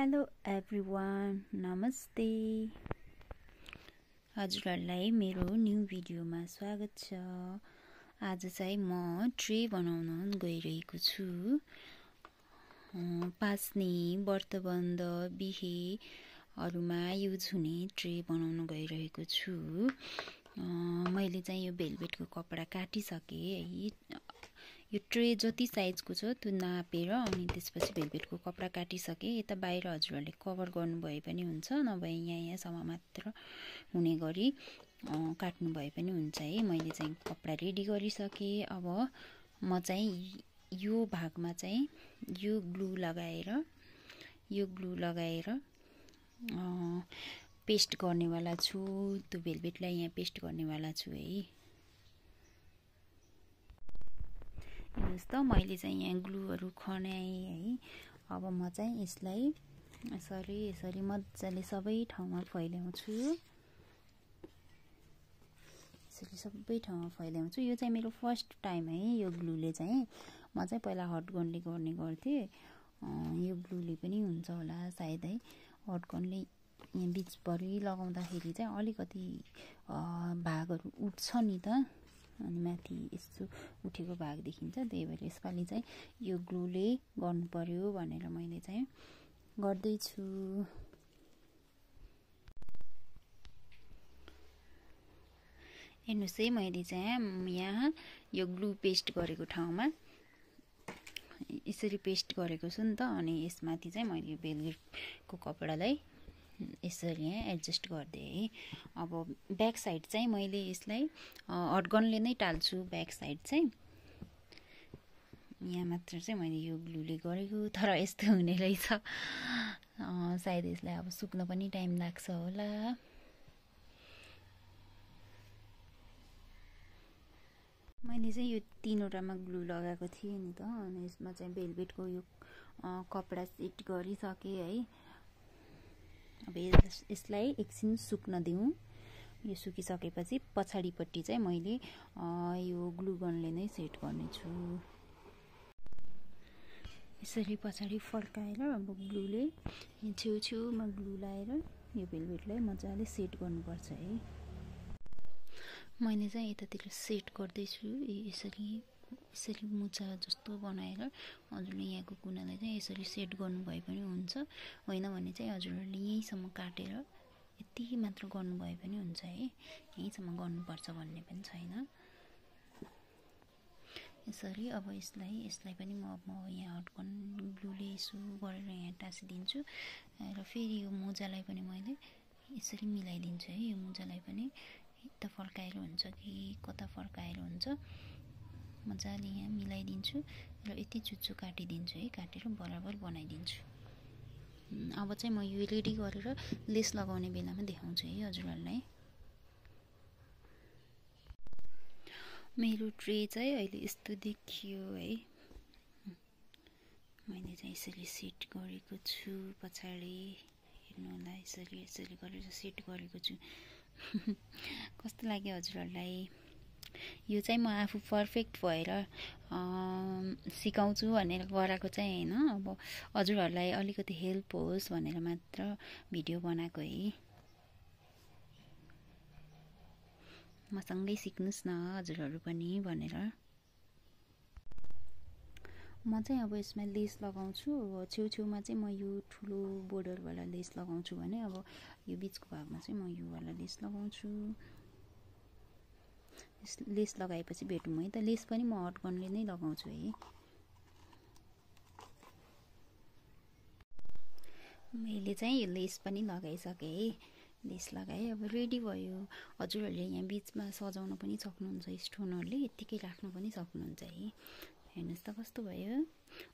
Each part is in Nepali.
हेलो एभ्रिवान, नमस्ते। हजुरहरूलाई मेरो न्यू भिडियोमा स्वागत छ। आज चाहिँ म ट्रे बनाउन गइरहेको छु। पास्ने, व्रतबन्ध, बिहेहरूमा युज हुने ट्रे बनाउन गइरहेको छु। मैले चाहिँ यो भेलभेटको कपडा काटिसकेँ है। यो ट्रे जति साइजको छ त्यो नापेर अनि त्यसपछि भेलभेटको कपडा काटिसकेँ। यता बाहिर हजुरहरूले कभर गर्नुभए पनि हुन्छ, नभए यहाँसम्म मात्र हुने गरी काट्नु भए पनि हुन्छ है। मैले चाहिँ कपडा रेडी गरिसकेँ। अब म चाहिँ यो भागमा चाहिँ यो ग्लु लगाएर पेस्ट गर्नेवाला छु। त्यो भेलभेटलाई यहाँ पेस्ट गर्नेवाला छु है। हेर्नुहोस् त, मैले चाहिँ यहाँ ग्लुहरू खनाएँ है। अब म चाहिँ यसलाई यसरी मजाले सबै ठाउँमा फैल्याउँछु। यसरी सबै ठाउँमा फैल्याउँछु। यो चाहिँ मेरो फर्स्ट टाइम है। यो ग्लुले चाहिँ म चाहिँ पहिला हट गनले गर्ने गर्थेँ। यो ग्लुले पनि हुन्छ होला सायद है। हट गनले यहाँ बिचभरि लगाउँदाखेरि चाहिँ अलिकति भागहरू उठ्छ नि त, अनि माथि यस्तो उठेको भाग देखिन्छ। त्यही भएर यसपालि चाहिँ यो ग्लुले गर्नु पर्यो भनेर मैले चाहिँ गर्दैछु। हेर्नुहोस् है, मैले चाहिँ यहाँ यो ग्लु पेस्ट गरेको ठाउँमा यसरी पेस्ट गरेको छु नि त। अनि यसमाथि चाहिँ मैले भेलभेटको कपडालाई यसरी यहाँ एडजस्ट गरिदिएँ है। अब ब्याक साइड चाहिँ मैले यसलाई हटगनले नै टाल्छु। ब्याक साइड चाहिँ यहाँ मात्र चाहिँ मैले यो ग्लुले गरेको, तर यस्तो हुने रहेछ। सायद यसलाई अब सुक्न पनि टाइम लाग्छ होला। मैले चाहिँ यो तीनवटामा ग्लु लगाएको थिएँ नि त। अनि यसमा चाहिँ भेलभेटको यो कपडा सेट गरिसकेँ है। अब यसलाई एकछिन सुक्न दिउँ। यो सुकिसकेपछि पछाडिपट्टि चाहिँ मैले यो ग्लु गनले नै सेट गर्नेछु। यसरी पछाडि फर्काएर अब ग्लुले छेउछेउमा ग्लु लाएर यो भेलभेटलाई मजाले सेट गर्नुपर्छ है। मैले चाहिँ यतातिर सेट गर्दैछु। यसरी मुचा जस्तो बनाएर हजुरले यहाँको कुनालाई चाहिँ यसरी सेट गर्नुभए पनि हुन्छ। होइन भने चाहिँ हजुरहरूले यहीँसम्म काटेर यति मात्र गर्नुभए पनि हुन्छ है। यहीँसम्म गर्नुपर्छ भन्ने पनि छैन। यसरी अब यसलाई पनि म यहाँ हटगन ग्लुले यसो गरेर यहाँ टाँसिदिन्छु। र फेरि यो मोजालाई पनि मैले यसरी मिलाइदिन्छु है। यो मोजालाई पनि यता फर्काएर हुन्छ कि कता फर्काएर हुन्छ, मजाले यहाँ मिलाइदिन्छु र यति चुच्चो काटिदिन्छु है। काटेर बराबर बनाइदिन्छु। अब चाहिँ म यो रेडी गरेर लेस लगाउने बेलामा देखाउँछु है हजुरहरूलाई। मेरो ट्रे चाहिँ अहिले यस्तो देखियो है। मैले चाहिँ यसरी सेट गरेको छु। पछाडि हेर्नु होला, यसरी गरेर सेट गरेको छु। कस्तो लाग्यो हजुरहरूलाई? यो चाहिँ म आफू पर्फेक्ट भएर सिकाउँछु भनेर गराएको चाहिँ होइन। अब हजुरहरूलाई अलिकति हेल्प होस् भनेर मात्र भिडियो बनाएको है। मसँगै सिक्नुहोस् न हजुरहरू पनि भनेर। म चाहिँ अब यसमा लेस लगाउँछु। छेउछेउमा चाहिँ म यो ठुलो बोर्डरवाला लेस लगाउँछु भने अब यो बिचको भागमा चाहिँ म यो वाला लेस लगाउँछु। लेस लगाएपछि भेटौँ है त। लेस पनि म हटगनले नै लगाउँछु है। मैले चाहिँ यो लेस पनि लगाइसकेँ है। लेस लगाएँ। अब रेडी भयो। हजुरहरूले यहाँ बिचमा सजाउन पनि सक्नुहुन्छ। स्टोनहरूले यत्तिकै राख्नु पनि सक्नुहुन्छ है। हेर्नुहोस् त कस्तो भयो।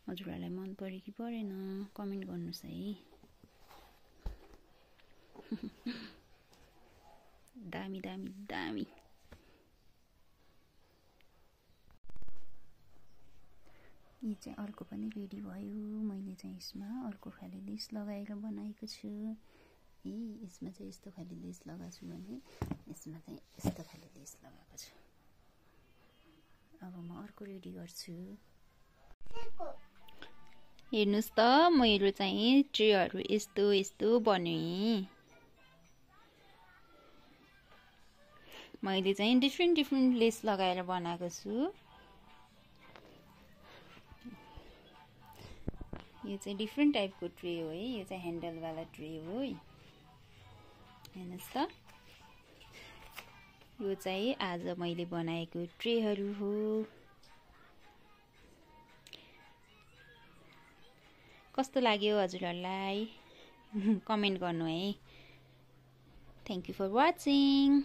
हजुरहरूलाई मन पर्यो कि परेन कमेन्ट गर्नुहोस् है। दामी दामी दामी। यो चाहिँ अर्को पनि रेडी भयो। मैले चाहिँ यसमा अर्को खाले लेस लगाएर बनाएको छु है। यसमा चाहिँ यस्तो खाले लेस लगाएको छु भने यसमा चाहिँ यस्तो खाले लेस लगाएको छु। अब म अर्को रेडी गर्छु। हेर्नुस् त मेरो चाहिँ ट्रेहरू यस्तो यस्तो बने। मैले चाहिँ डिफ्रेन्ट लेस लगाएर बनाएको छु। यो चाहिँ डिफ्रेन्ट टाइपको ट्रे हो है, यो चाहिँ ह्यान्डल वाला ट्रे हो है। हेर्नुस् त यो चाहिँ आज मैले बनाएको ट्रेहरू हो। कस्तो लाग्यो हजुरहरूलाई कमेन्ट गर्नु है। Thank you for watching.